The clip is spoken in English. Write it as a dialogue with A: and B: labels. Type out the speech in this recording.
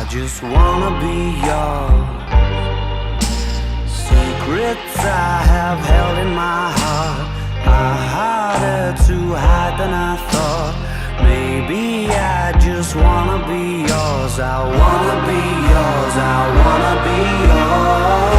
A: just wanna be yours. Secrets I have held in my heart are harder to hide than I thought. Maybe I just wanna be yours. I wanna be yours. I wanna be yours.